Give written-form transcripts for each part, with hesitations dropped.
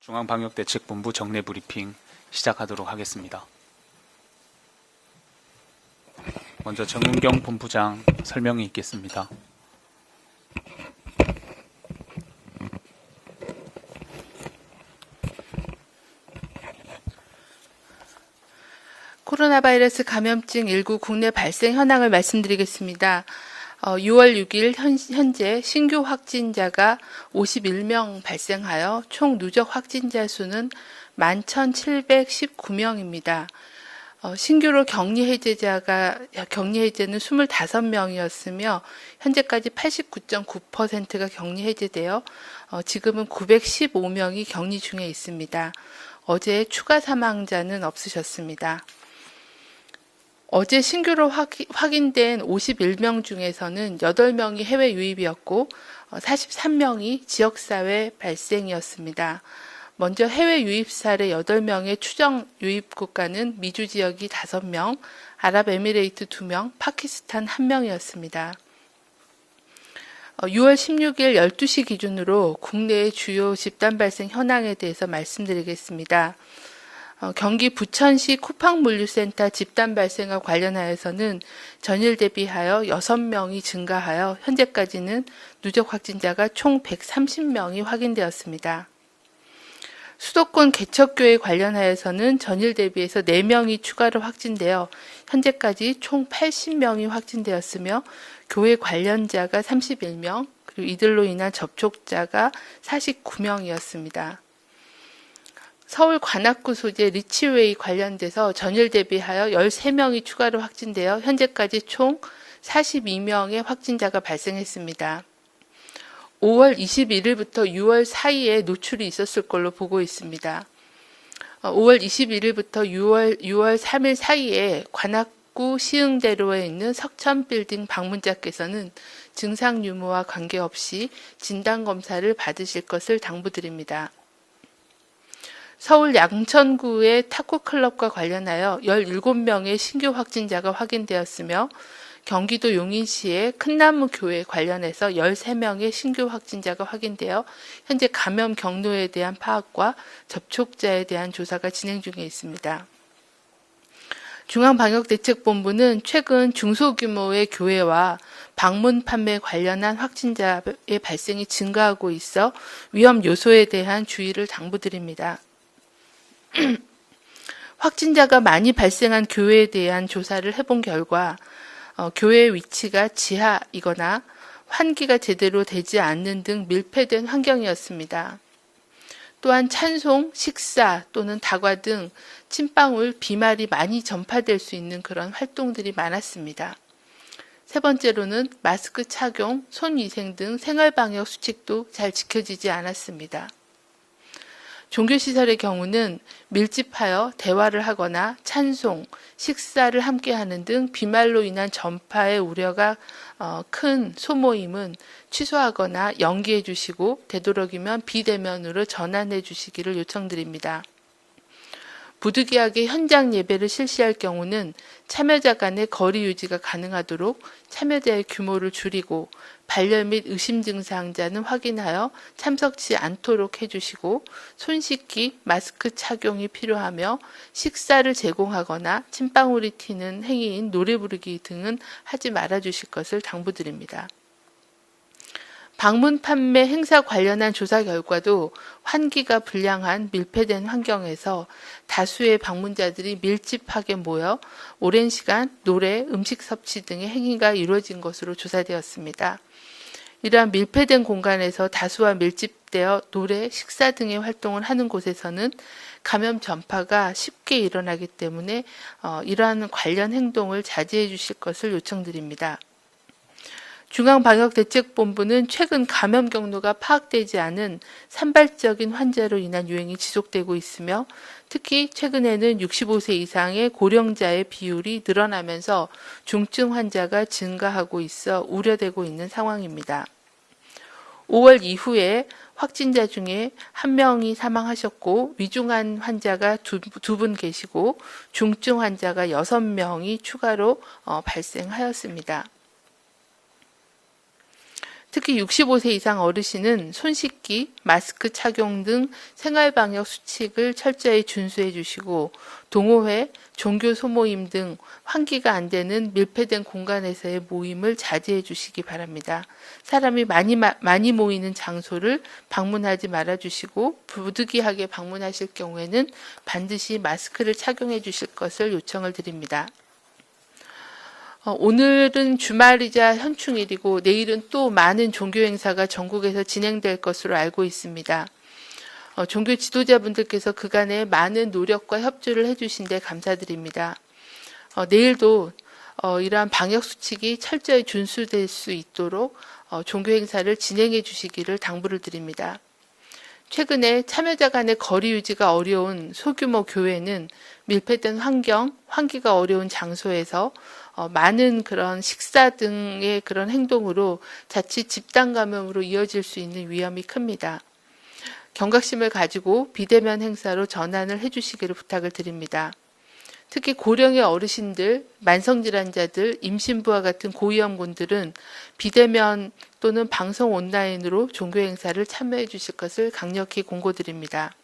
중앙방역대책본부 정례 브리핑 시작하도록 하겠습니다. 먼저 정은경 본부장 설명이 있겠습니다. 코로나 바이러스 감염증 19 국내 발생 현황을 말씀드리겠습니다. 6월 6일 현재 신규 확진자가 51명 발생하여 총 누적 확진자 수는 11,719명입니다. 신규로 격리 해제는 25명이었으며 현재까지 89.9%가 격리 해제되어 지금은 915명이 격리 중에 있습니다. 어제 추가 사망자는 없으셨습니다. 어제 신규로 확인된 51명 중에서는 8명이 해외 유입이었고 43명이 지역사회 발생이었습니다. 먼저 해외 유입 사례 8명의 추정 유입 국가는 미주 지역이 5명, 아랍에미레이트 2명, 파키스탄 1명이었습니다. 6월 16일 12시 기준으로 국내의 주요 집단 발생 현황에 대해서 말씀드리겠습니다. 경기 부천시 쿠팡물류센터 집단 발생과 관련하여서는 전일 대비하여 6명이 증가하여 현재까지는 누적 확진자가 총 130명이 확인되었습니다. 수도권 개척교회 관련하여서는 전일 대비해서 4명이 추가로 확진되어 현재까지 총 80명이 확진되었으며 교회 관련자가 31명, 그리고 이들로 인한 접촉자가 49명이었습니다. 서울 관악구 소재 리치웨이 관련돼서 전일 대비하여 13명이 추가로 확진되어 현재까지 총 42명의 확진자가 발생했습니다. 5월 21일부터 6월 사이에 노출이 있었을 걸로 보고 있습니다. 5월 21일부터 6월 3일 사이에 관악구 시흥대로에 있는 석천빌딩 방문자께서는 증상 유무와 관계없이 진단검사를 받으실 것을 당부드립니다. 서울 양천구의 탁구클럽과 관련하여 17명의 신규 확진자가 확인되었으며 경기도 용인시의 큰나무교회 관련해서 13명의 신규 확진자가 확인되어 현재 감염 경로에 대한 파악과 접촉자에 대한 조사가 진행 중에 있습니다. 중앙방역대책본부는 최근 중소규모의 교회와 방문 판매 관련한 확진자의 발생이 증가하고 있어 위험 요소에 대한 주의를 당부드립니다. 확진자가 많이 발생한 교회에 대한 조사를 해본 결과 교회의 위치가 지하이거나 환기가 제대로 되지 않는 등 밀폐된 환경이었습니다. 또한 찬송, 식사 또는 다과 등 침방울, 비말이 많이 전파될 수 있는 그런 활동들이 많았습니다. 세 번째로는 마스크 착용, 손위생 등 생활방역 수칙도 잘 지켜지지 않았습니다. 종교시설의 경우는 밀집하여 대화를 하거나 찬송, 식사를 함께하는 등 비말로 인한 전파의 우려가 큰 소모임은 취소하거나 연기해 주시고 되도록이면 비대면으로 전환해 주시기를 요청드립니다. 부득이하게 현장 예배를 실시할 경우는 참여자 간의 거리 유지가 가능하도록 참여자의 규모를 줄이고 발열 및 의심 증상자는 확인하여 참석치 않도록 해주시고 손 씻기, 마스크 착용이 필요하며 식사를 제공하거나 침방울이 튀는 행위인 노래 부르기 등은 하지 말아 주실 것을 당부드립니다. 방문 판매 행사 관련한 조사 결과도 환기가 불량한 밀폐된 환경에서 다수의 방문자들이 밀집하게 모여 오랜 시간 노래, 음식 섭취 등의 행위가 이루어진 것으로 조사되었습니다. 이러한 밀폐된 공간에서 다수와 밀집되어 노래, 식사 등의 활동을 하는 곳에서는 감염 전파가 쉽게 일어나기 때문에 이러한 관련 행동을 자제해 주실 것을 요청드립니다. 중앙방역대책본부는 최근 감염 경로가 파악되지 않은 산발적인 환자로 인한 유행이 지속되고 있으며 특히 최근에는 65세 이상의 고령자의 비율이 늘어나면서 중증 환자가 증가하고 있어 우려되고 있는 상황입니다. 5월 이후에 확진자 중에 1명이 사망하셨고 위중한 환자가 2분 계시고 중증 환자가 6명이 추가로 발생하였습니다. 특히 65세 이상 어르신은 손 씻기, 마스크 착용 등 생활방역 수칙을 철저히 준수해 주시고 동호회, 종교 소모임 등 환기가 안 되는 밀폐된 공간에서의 모임을 자제해 주시기 바랍니다. 사람이 많이 모이는 장소를 방문하지 말아 주시고 부득이하게 방문하실 경우에는 반드시 마스크를 착용해 주실 것을 요청을 드립니다. 오늘은 주말이자 현충일이고 내일은 또 많은 종교 행사가 전국에서 진행될 것으로 알고 있습니다. 종교 지도자분들께서 그간에 많은 노력과 협조를 해주신 데 감사드립니다. 내일도 이러한 방역 수칙이 철저히 준수될 수 있도록 종교 행사를 진행해 주시기를 당부를 드립니다. 최근에 참여자 간의 거리 유지가 어려운 소규모 교회는 밀폐된 환기가 어려운 장소에서 많은 그런 식사 등의 그런 행동으로 자칫 집단 감염으로 이어질 수 있는 위험이 큽니다. 경각심을 가지고 비대면 행사로 전환을 해주시기를 부탁을 드립니다. 특히 고령의 어르신들, 만성질환자들, 임신부와 같은 고위험군들은 비대면 또는 방송 온라인으로 종교 행사를 참여해 주실 것을 강력히 공고드립니다.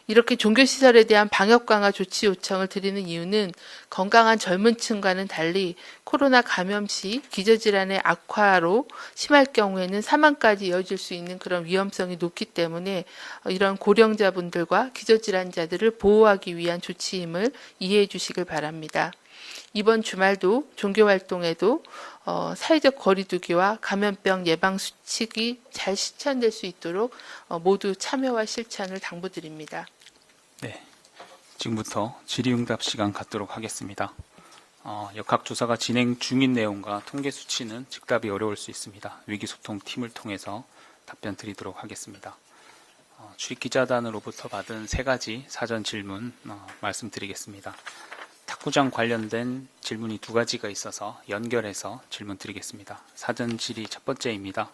이렇게 종교시설에 대한 방역 강화 조치 요청을 드리는 이유는 건강한 젊은 층과는 달리 코로나 감염 시 기저질환의 악화로 심할 경우에는 사망까지 이어질 수 있는 그런 위험성이 높기 때문에 이런 고령자분들과 기저질환자들을 보호하기 위한 조치임을 이해해 주시길 바랍니다. 이번 주말도 종교활동에도 사회적 거리두기와 감염병 예방 수칙이 잘 실천될 수 있도록 모두 참여와 실천을 당부드립니다. 네, 지금부터 질의응답 시간 갖도록 하겠습니다. 역학조사가 진행 중인 내용과 통계 수치는 즉답이 어려울 수 있습니다. 위기소통팀을 통해서 답변 드리도록 하겠습니다. 출입기자단으로부터 받은 3가지 사전 질문 말씀드리겠습니다. 탁구장 관련된 질문이 2가지가 있어서 연결해서 질문 드리겠습니다. 사전 질의 첫 번째입니다.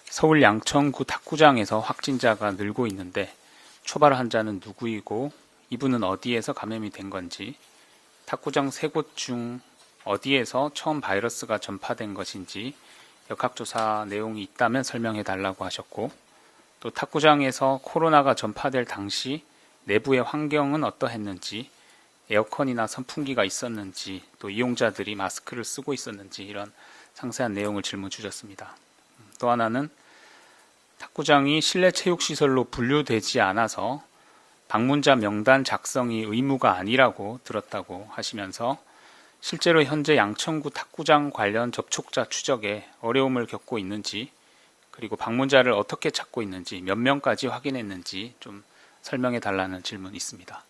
서울 양천구 탁구장에서 확진자가 늘고 있는데 초발 환자는 누구이고 이분은 어디에서 감염이 된 건지, 탁구장 3곳 중 어디에서 처음 바이러스가 전파된 것인지 역학조사 내용이 있다면 설명해 달라고 하셨고, 또 탁구장에서 코로나가 전파될 당시 내부의 환경은 어떠했는지, 에어컨이나 선풍기가 있었는지, 또 이용자들이 마스크를 쓰고 있었는지 이런 상세한 내용을 질문 주셨습니다. 또 하나는 탁구장이 실내 체육시설로 분류되지 않아서 방문자 명단 작성이 의무가 아니라고 들었다고 하시면서 실제로 현재 양천구 탁구장 관련 접촉자 추적에 어려움을 겪고 있는지, 그리고 방문자를 어떻게 찾고 있는지, 몇 명까지 확인했는지 좀 설명해 달라는 질문이 있습니다.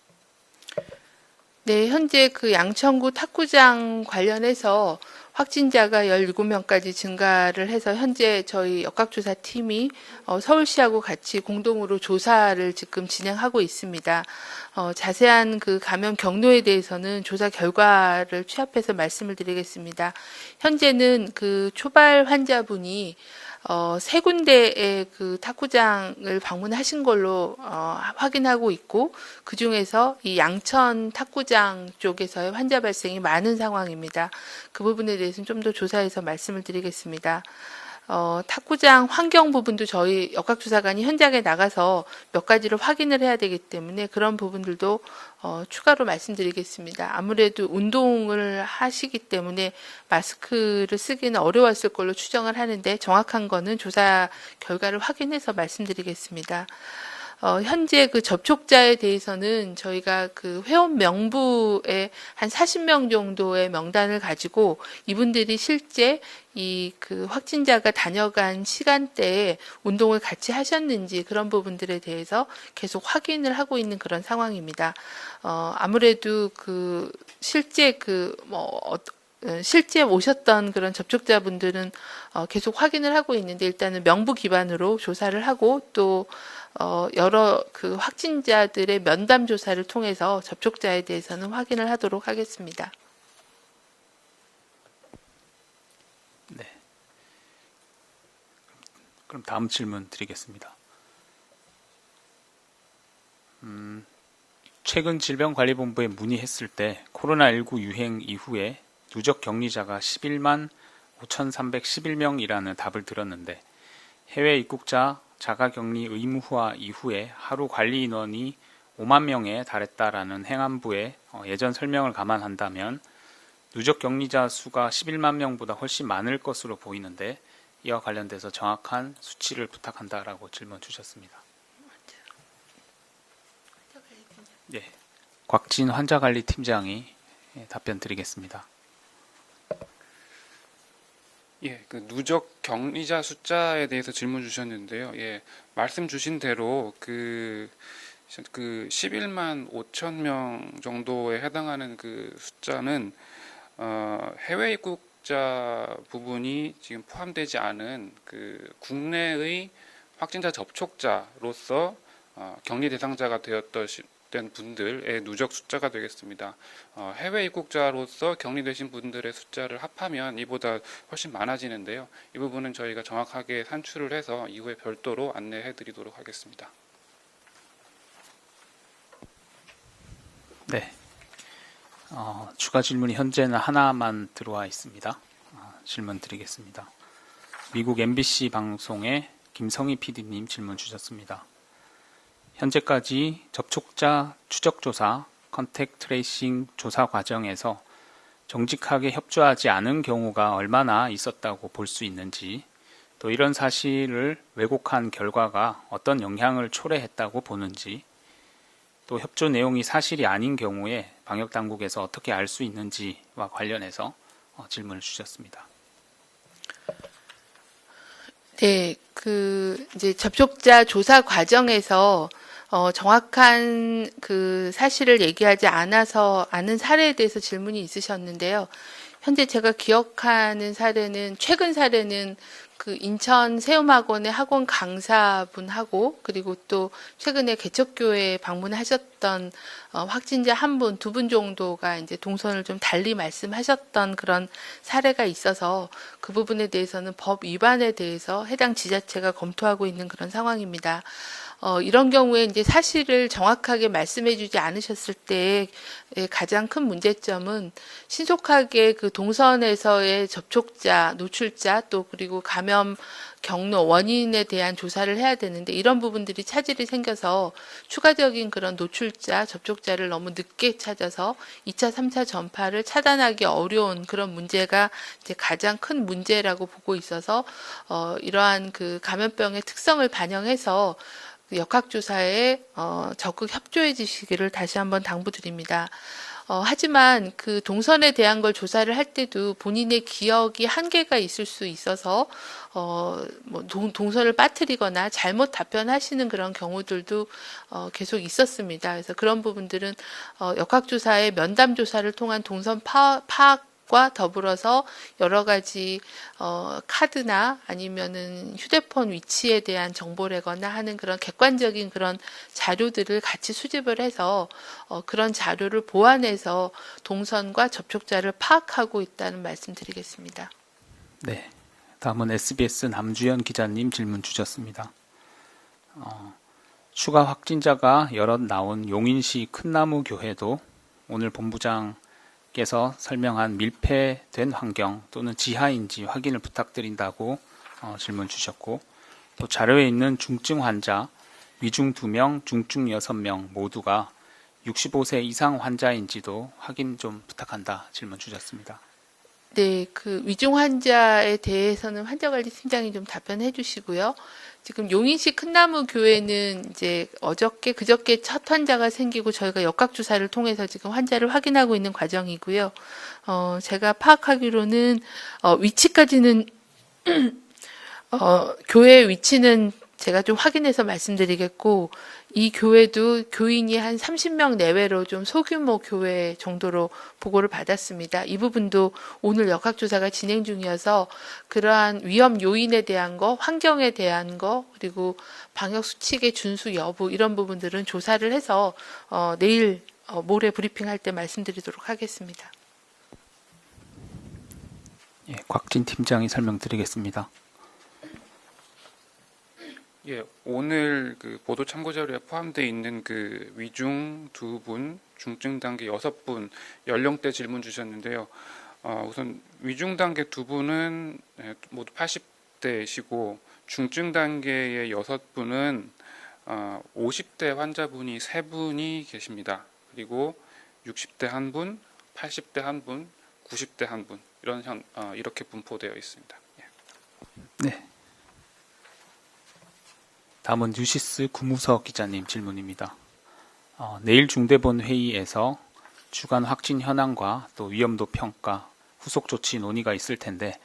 네, 현재 그 양천구 탁구장 관련해서 확진자가 17명까지 증가를 해서 현재 저희 역학조사팀이 서울시하고 같이 공동으로 조사를 지금 진행하고 있습니다. 자세한 그 감염 경로에 대해서는 조사 결과를 취합해서 말씀을 드리겠습니다. 현재는 그 초발 환자분이 3군데의 그 탁구장을 방문하신 걸로 확인하고 있고, 그 중에서 이 양천 탁구장 쪽에서의 환자 발생이 많은 상황입니다. 그 부분에 대해서는 좀 더 조사해서 말씀을 드리겠습니다. 탁구장 환경 부분도 저희 역학조사관이 현장에 나가서 몇 가지를 확인을 해야 되기 때문에 그런 부분들도 추가로 말씀드리겠습니다. 아무래도 운동을 하시기 때문에 마스크를 쓰기는 어려웠을 걸로 추정을 하는데 정확한 거는 조사 결과를 확인해서 말씀드리겠습니다. 현재 그 접촉자에 대해서는 저희가 그 회원 명부에 한 40명 정도의 명단을 가지고 이분들이 실제 이 그 확진자가 다녀간 시간대에 운동을 같이 하셨는지 그런 부분들에 대해서 계속 확인을 하고 있는 그런 상황입니다. 아무래도 그 실제 실제 오셨던 그런 접촉자분들은 계속 확인을 하고 있는데 일단은 명부 기반으로 조사를 하고 또 여러 그 확진자들의 면담 조사를 통해서 접촉자에 대해서는 확인을 하도록 하겠습니다. 네. 그럼 다음 질문 드리겠습니다. 최근 질병관리본부에 문의했을 때 코로나19 유행 이후에 누적 격리자가 11만 5,311명이라는 답을 들었는데 해외 입국자 자가격리 의무화 이후에 하루 관리 인원이 5만 명에 달했다라는 행안부의 예전 설명을 감안한다면 누적 격리자 수가 11만 명보다 훨씬 많을 것으로 보이는데 이와 관련돼서 정확한 수치를 부탁한다라고 질문 주셨습니다. 네, 곽진 환자관리팀장이 답변 드리겠습니다. 예, 그 누적 격리자 숫자에 대해서 질문 주셨는데요. 예, 말씀 주신 대로 그 11만 5천 명 정도에 해당하는 그 숫자는 해외 입국자 부분이 지금 포함되지 않은 그 국내의 확진자 접촉자로서 격리 대상자가 된 분들의 누적 숫자가 되겠습니다. 해외 입국자로서 격리되신 분들의 숫자를 합하면 이보다 훨씬 많아지는데요. 이 부분은 저희가 정확하게 산출을 해서 이후에 별도로 안내해 드리도록 하겠습니다. 네, 추가 질문이 현재는 하나만 들어와 있습니다. 질문 드리겠습니다. 미국 MBC 방송의 김성희 PD님 질문 주셨습니다. 현재까지 접촉자 추적조사, 컨택 트레이싱 조사 과정에서 정직하게 협조하지 않은 경우가 얼마나 있었다고 볼 수 있는지, 또 이런 사실을 왜곡한 결과가 어떤 영향을 초래했다고 보는지, 또 협조 내용이 사실이 아닌 경우에 방역당국에서 어떻게 알 수 있는지와 관련해서 질문을 주셨습니다. 네, 이제 접촉자 조사 과정에서 정확한 그 사실을 얘기하지 않아서 아는 사례에 대해서 질문이 있으셨는데요. 현재 제가 기억하는 사례는, 최근 사례는 그 인천 세움학원의 학원 강사분하고, 그리고 또 최근에 개척교회에 방문하셨던 확진자 한 분, 두 분 정도가 이제 동선을 좀 달리 말씀하셨던 그런 사례가 있어서 그 부분에 대해서는 법 위반에 대해서 해당 지자체가 검토하고 있는 그런 상황입니다. 이런 경우에 이제 사실을 정확하게 말씀해주지 않으셨을 때의 가장 큰 문제점은 신속하게 그 동선에서의 접촉자, 노출자, 또 그리고 감염 경로, 원인에 대한 조사를 해야 되는데 이런 부분들이 차질이 생겨서 추가적인 그런 노출자, 접촉자를 너무 늦게 찾아서 2차, 3차 전파를 차단하기 어려운 그런 문제가 이제 가장 큰 문제라고 보고 있어서 이러한 그 감염병의 특성을 반영해서 역학조사에 적극 협조해 주시기를 다시 한번 당부드립니다. 하지만 그 동선에 대한 걸 조사를 할 때도 본인의 기억이 한계가 있을 수 있어서 동선을 빠뜨리거나 잘못 답변하시는 그런 경우들도 계속 있었습니다. 그래서 그런 부분들은 역학조사의 면담조사를 통한 동선 파악과 더불어서 여러 가지 카드나 아니면은 휴대폰 위치에 대한 정보라거나 하는 그런 객관적인 그런 자료들을 같이 수집을 해서 그런 자료를 보완해서 동선과 접촉자를 파악하고 있다는 말씀드리겠습니다. 네, 다음은 SBS 남주현 기자님 질문 주셨습니다. 추가 확진자가 여럿 나온 용인시 큰나무 교회도 오늘 본부장께서 설명한 밀폐된 환경 또는 지하인지 확인을 부탁드린다고 질문 주셨고, 또 자료에 있는 중증 환자 위중 2명, 중증 6명 모두가 65세 이상 환자인지도 확인 좀 부탁한다 질문 주셨습니다. 네, 그 위중 환자에 대해서는 환자관리팀장이 좀 답변해 주시고요. 지금 용인시 큰나무 교회는 이제 그저께 첫 환자가 생기고 저희가 역학조사를 통해서 지금 환자를 확인하고 있는 과정이고요. 제가 파악하기로는 위치까지는 교회 위치는 제가 좀 확인해서 말씀드리겠고, 이 교회도 교인이 한 30명 내외로 좀 소규모 교회 정도로 보고를 받았습니다. 이 부분도 오늘 역학조사가 진행 중이어서 그러한 위험 요인에 대한 거, 환경에 대한 거, 그리고 방역 수칙의 준수 여부 이런 부분들은 조사를 해서 내일 모레 브리핑할 때 말씀드리도록 하겠습니다. 예, 곽진 팀장이 설명드리겠습니다. 예, 오늘 그 보도 참고 자료에 포함되어 있는 그 위중 2분, 중증 단계 6분 연령대 질문 주셨는데요. 우선 위중 단계 두 분은 모두 80대이시고 중증 단계의 6분은 50대 환자분이 3분이 계십니다. 그리고 60대 1분, 80대 1분, 90대 1분 이렇게 분포되어 있습니다. 예. 네. 다음은 뉴시스 구무석 기자님 질문입니다. 내일 중대본 회의에서 주간 확진 현황과 또 위험도 평가, 후속 조치 논의가 있을 텐데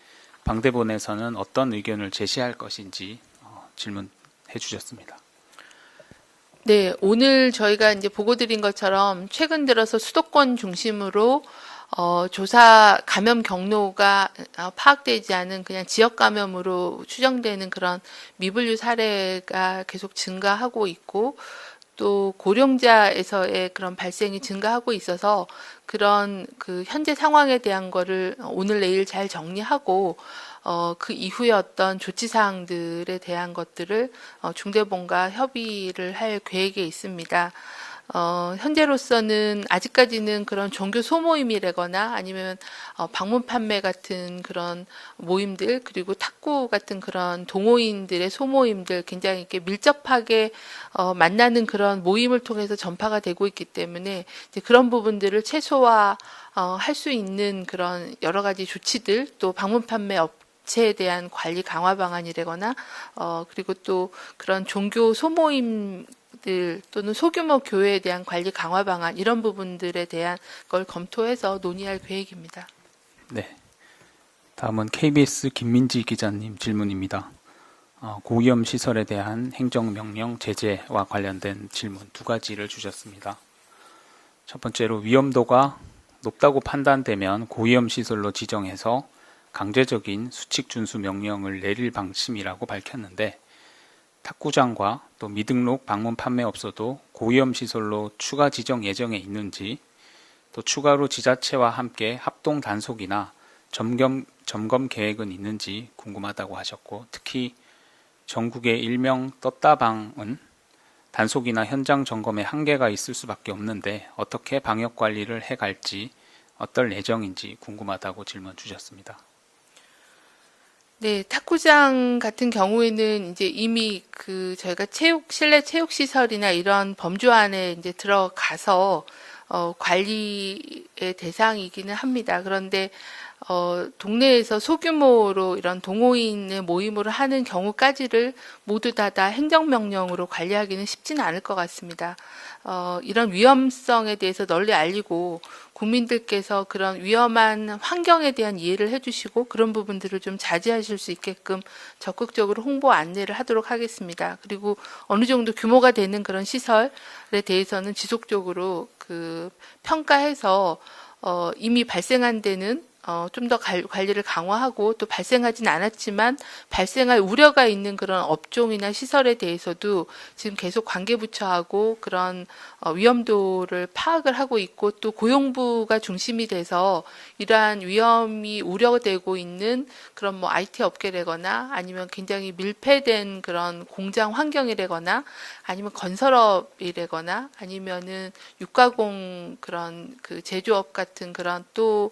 방대본에서는 어떤 의견을 제시할 것인지 질문해 주셨습니다. 네, 오늘 저희가 이제 보고 드린 것처럼 최근 들어서 수도권 중심으로 조사 감염 경로가 파악되지 않은 그냥 지역 감염으로 추정되는 그런 미분류 사례가 계속 증가하고 있고 또 고령자에서의 그런 발생이 증가하고 있어서 그런 그 현재 상황에 대한 거를 오늘 내일 잘 정리하고 그 이후에 어떤 조치 사항들에 대한 것들을 중대본과 협의를 할 계획에 있습니다. 현재로서는 아직까지는 그런 종교 소모임이라거나 아니면 방문 판매 같은 그런 모임들 그리고 탁구 같은 그런 동호인들의 소모임들 굉장히 이렇게 밀접하게 만나는 그런 모임을 통해서 전파가 되고 있기 때문에 이제 그런 부분들을 최소화 할 수 있는 그런 여러 가지 조치들 또 방문 판매 업체에 대한 관리 강화 방안이라거나 그리고 또 그런 종교 소모임 또는 소규모 교회에 대한 관리 강화 방안 이런 부분들에 대한 걸 검토해서 논의할 계획입니다. 네. 다음은 KBS 김민지 기자님 질문입니다. 고위험 시설에 대한 행정명령 제재와 관련된 질문 두 가지를 주셨습니다. 첫 번째로 위험도가 높다고 판단되면 고위험 시설로 지정해서 강제적인 수칙 준수 명령을 내릴 방침이라고 밝혔는데 탁구장과 또 미등록 방문 판매업소도 고위험 시설로 추가 지정 예정에 있는지 또 추가로 지자체와 함께 합동 단속이나 점검 계획은 있는지 궁금하다고 하셨고 특히 전국의 일명 떴다방은 단속이나 현장 점검에 한계가 있을 수밖에 없는데 어떻게 방역 관리를 해갈지 어떨 예정인지 궁금하다고 질문 주셨습니다. 네, 탁구장 같은 경우에는 이제 이미 그 저희가 실내 체육 시설이나 이런 범주 안에 이제 들어가서 관리의 대상이기는 합니다. 그런데 동네에서 소규모로 이런 동호인의 모임으로 하는 경우까지를 모두 다 행정명령으로 관리하기는 쉽지는 않을 것 같습니다. 이런 위험성에 대해서 널리 알리고 국민들께서 그런 위험한 환경에 대한 이해를 해주시고 그런 부분들을 좀 자제하실 수 있게끔 적극적으로 홍보 안내를 하도록 하겠습니다. 그리고 어느 정도 규모가 되는 그런 시설에 대해서는 지속적으로 그 평가해서 이미 발생한 데는 좀 더 관리를 강화하고 또 발생하진 않았지만 발생할 우려가 있는 그런 업종이나 시설에 대해서도 지금 계속 관계부처하고 그런 위험도를 파악을 하고 있고 또 고용부가 중심이 돼서 이러한 위험이 우려되고 있는 그런 뭐 IT 업계라거나 아니면 굉장히 밀폐된 그런 공장 환경이라거나 아니면 건설업이라거나 아니면은 육가공 그런 그 제조업 같은 그런 또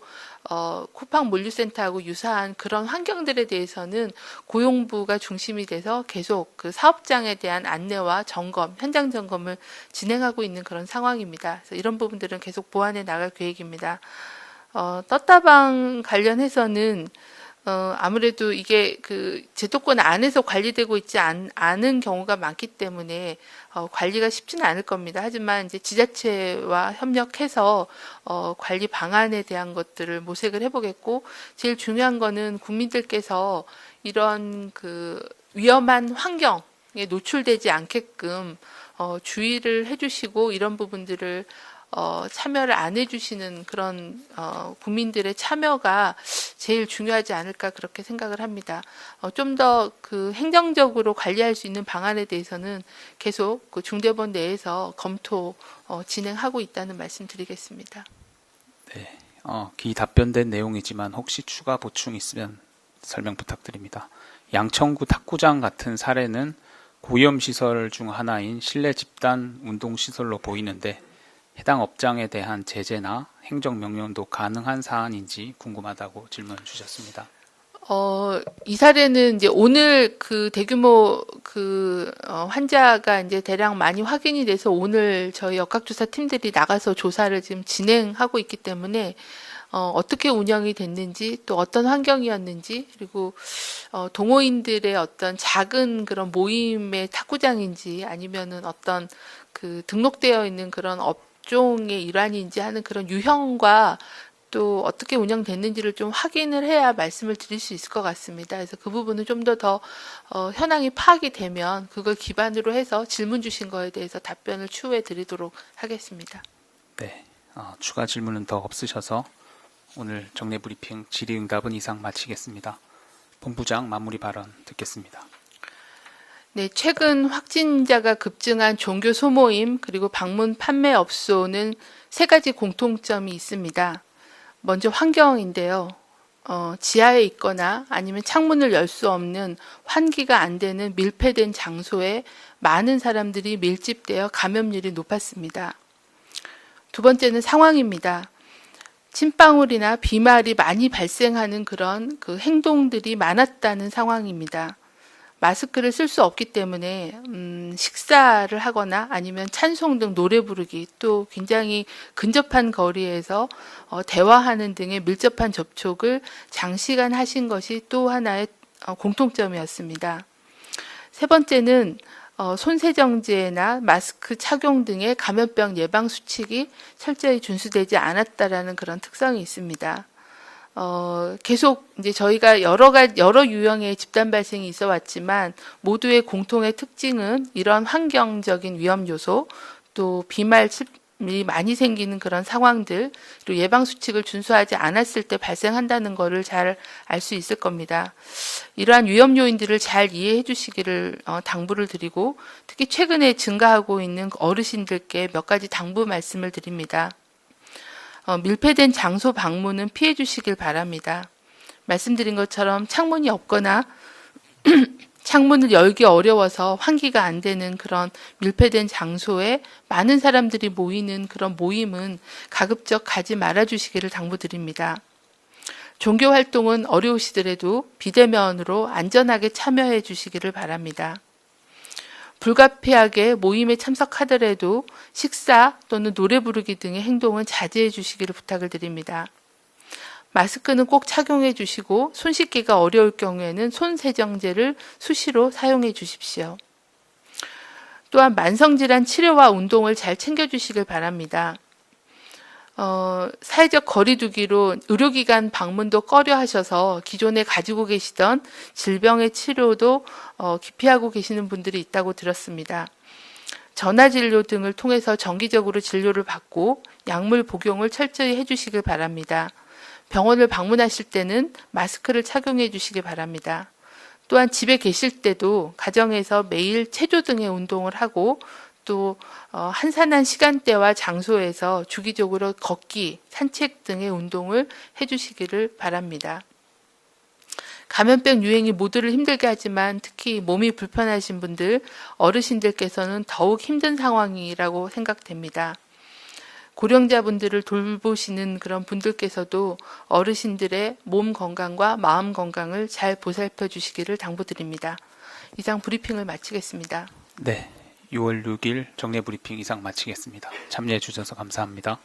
쿠팡 물류센터하고 유사한 그런 환경들에 대해서는 고용부가 중심이 돼서 계속 그 사업장에 대한 안내와 점검, 현장 점검을 진행하고 있는 그런 상황입니다. 그래서 이런 부분들은 계속 보완해 나갈 계획입니다. 떴다방 관련해서는 아무래도 이게 그 제도권 안에서 관리되고 있지 않은 경우가 많기 때문에 관리가 쉽지는 않을 겁니다. 하지만 이제 지자체와 협력해서 관리 방안에 대한 것들을 모색을 해보겠고 제일 중요한 거는 국민들께서 이런 그 위험한 환경에 노출되지 않게끔 주의를 해주시고 이런 부분들을 참여를 안 해주시는 그런 국민들의 참여가 제일 중요하지 않을까 그렇게 생각을 합니다. 좀 더 그 행정적으로 관리할 수 있는 방안에 대해서는 계속 그 중대본 내에서 검토 진행하고 있다는 말씀드리겠습니다. 네, 기 답변된 내용이지만 혹시 추가 보충 있으면 설명 부탁드립니다. 양천구 탁구장 같은 사례는 고위험 시설 중 하나인 실내 집단 운동 시설로 보이는데 해당 업장에 대한 제재나 행정명령도 가능한 사안인지 궁금하다고 질문 주셨습니다. 이 사례는 이제 오늘 그 대규모 환자가 이제 대략 많이 확인이 돼서 오늘 저희 역학조사 팀들이 나가서 조사를 지금 진행하고 있기 때문에 어떻게 운영이 됐는지 또 어떤 환경이었는지 그리고 동호인들의 어떤 작은 그런 모임의 탁구장인지 아니면은 어떤 그 등록되어 있는 그런 업종의 일환인지 하는 그런 유형과 또 어떻게 운영됐는지를 좀 확인을 해야 말씀을 드릴 수 있을 것 같습니다. 그래서 그 부분은 좀 더 현황이 파악이 되면 그걸 기반으로 해서 질문 주신 거에 대해서 답변을 추후에 드리도록 하겠습니다. 네, 추가 질문은 더 없으셔서 오늘 정례 브리핑 질의응답은 이상 마치겠습니다. 본부장 마무리 발언 듣겠습니다. 네, 최근 확진자가 급증한 종교 소모임 그리고 방문 판매 업소는 세 가지 공통점이 있습니다. 먼저 환경인데요. 지하에 있거나 아니면 창문을 열 수 없는 환기가 안 되는 밀폐된 장소에 많은 사람들이 밀집되어 감염률이 높았습니다. 두 번째는 상황입니다. 침방울이나 비말이 많이 발생하는 그런 그 행동들이 많았다는 상황입니다. 마스크를 쓸 수 없기 때문에 식사를 하거나 아니면 찬송 등 노래 부르기 또 굉장히 근접한 거리에서 대화하는 등의 밀접한 접촉을 장시간 하신 것이 또 하나의 공통점이었습니다. 세 번째는 손세정제나 마스크 착용 등의 감염병 예방 수칙이 철저히 준수되지 않았다라는 그런 특성이 있습니다. 계속 이제 저희가 여러 유형의 집단 발생이 있어 왔지만 모두의 공통의 특징은 이런 환경적인 위험 요소 또 비말이 많이 생기는 그런 상황들 그리고 예방 수칙을 준수하지 않았을 때 발생한다는 것을 잘 알 수 있을 겁니다. 이러한 위험 요인들을 잘 이해해 주시기를 당부를 드리고 특히 최근에 증가하고 있는 어르신들께 몇 가지 당부 말씀을 드립니다. 밀폐된 장소 방문은 피해 주시길 바랍니다. 말씀드린 것처럼 창문이 없거나 창문을 열기 어려워서 환기가 안 되는 그런 밀폐된 장소에 많은 사람들이 모이는 그런 모임은 가급적 가지 말아 주시기를 당부드립니다. 종교 활동은 어려우시더라도 비대면으로 안전하게 참여해 주시기를 바랍니다. 불가피하게 모임에 참석하더라도 식사 또는 노래 부르기 등의 행동은 자제해 주시기를 부탁을 드립니다. 마스크는 꼭 착용해 주시고 손 씻기가 어려울 경우에는 손세정제를 수시로 사용해 주십시오. 또한 만성질환 치료와 운동을 잘 챙겨 주시길 바랍니다. 사회적 거리두기로 의료기관 방문도 꺼려 하셔서 기존에 가지고 계시던 질병의 치료도 기피하고 계시는 분들이 있다고 들었습니다. 전화진료 등을 통해서 정기적으로 진료를 받고 약물 복용을 철저히 해주시길 바랍니다. 병원을 방문하실 때는 마스크를 착용해 주시기 바랍니다. 또한 집에 계실 때도 가정에서 매일 체조 등의 운동을 하고 또 한산한 시간대와 장소에서 주기적으로 걷기, 산책 등의 운동을 해주시기를 바랍니다. 감염병 유행이 모두를 힘들게 하지만 특히 몸이 불편하신 분들, 어르신들께서는 더욱 힘든 상황이라고 생각됩니다. 고령자분들을 돌보시는 그런 분들께서도 어르신들의 몸 건강과 마음 건강을 잘 보살펴 주시기를 당부드립니다. 이상 브리핑을 마치겠습니다. 네, 6월 6일 정례 브리핑 이상 마치겠습니다. 참여해 주셔서 감사합니다.